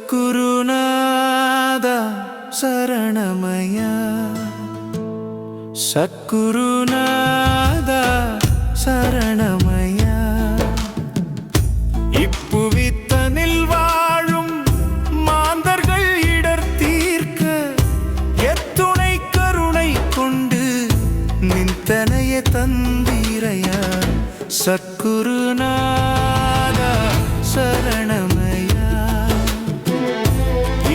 சத்குருநாத சரணமய சத்குருநாத சரணமய இப்புவித்தனில் வாழும் மாந்தர்கள் இடர் தீர்க்க எத்துணை கருணை கொண்டு நிந்தனைய தந்தீரைய சத்குருநாத சரணமய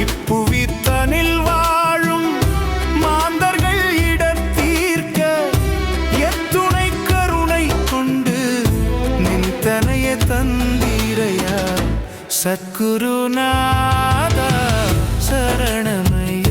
இப்புவித்தனில் வாழும் மாந்தர்கள் இடர் தீர்க்க எத்துணை கருணை கொண்டு நிந்தனைய தந்தீரைய சத்குருநாத சரணமய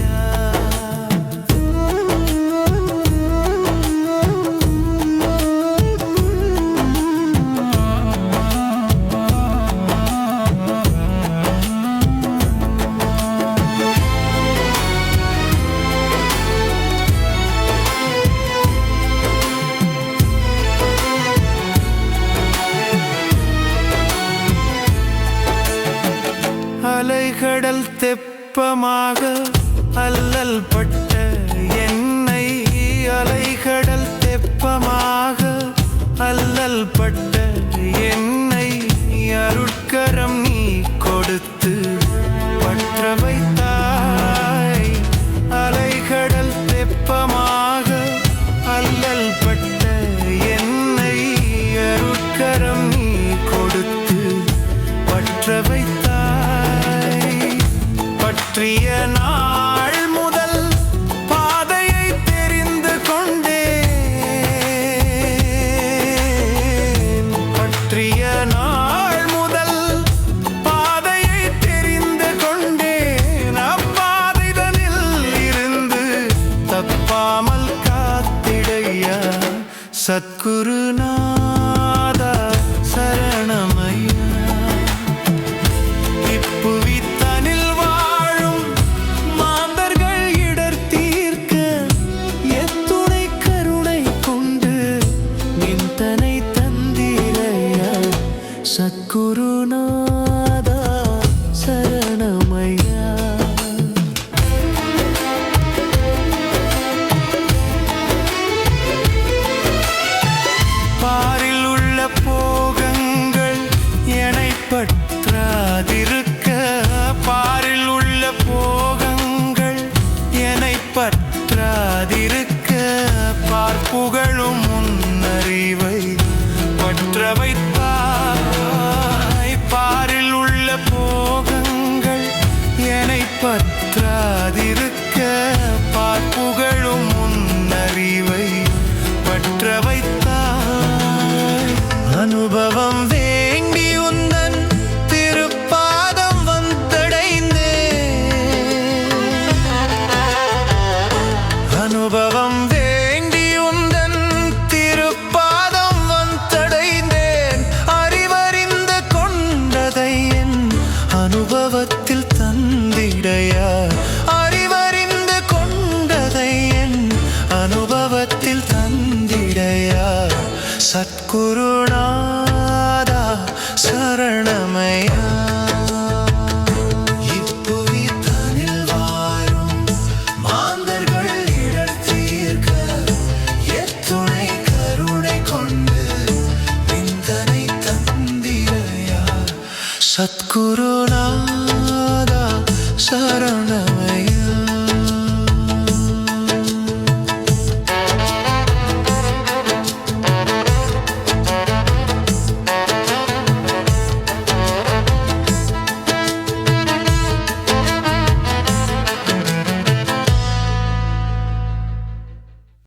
அலைகடல் தெப்பமாக அல்லல் பட்ட என்னை அலைகடல் தெப்பமாக அல்லல் பட்ட என்னை அருட்கரம் நீ கொடுத்து பற்ற வைத்தாய். அலைகடல் தெப்பமாக அல்லல் பட்ட என்னை அருட்கரம் நீ கொடுத்து பற்ற வைத்தாய். பற்றிய நாள் முதல் பாதையை தெரிந்து கொண்டேன். பற்றிய நாள் முதல் பாதையை தெரிந்து கொண்டேன். அப்பாதைதனில் இருந்து தப்பாமல் காத்திடையா சத்குருநாத சரணமய இப்புவித்தனில் வாழும் மாந்தர்கள் இடர் தீர்க்க எத்துணை கருணை கொண்டு நிந்தனை தந்தீரைய சத்குருநாத சரணமய பாரில் உள்ள போகங்கள் என்னை பற்றாதிருக்க பாரில் உள்ள போகங்கள் என்னை பற்றாதிருக்க பார்ப்புகளும் முன்னறிவை பற்ற வைத்தாய். பாரில் உள்ள போகங்கள் என்னை பற்றாதிருக்க பார்ப்புகளும் முன்னறிவை பற்ற வைத்தாய். அனுபவம் வேண்டி உந்தன் திருப்பாதம் வந்தடைந்தேன். அனுபவம் வேண்டி உந்தன் திருப்பாதம் வந்தடைந்தேன். அறிவறிந்து கொண்டதை என் அனுபவத்தில் தந்திடையா. அறிவறிந்து கொண்டதை என் அனுபவத்தில் தந்திடையா சத்குருநாத சரணமய இப்புவித்தனில் வாழும் மாந்தர்கள் இடர் தீர்க்க எத்துணை கருணை கொண்டு நிந்தனை தந்திரையா சத்குரு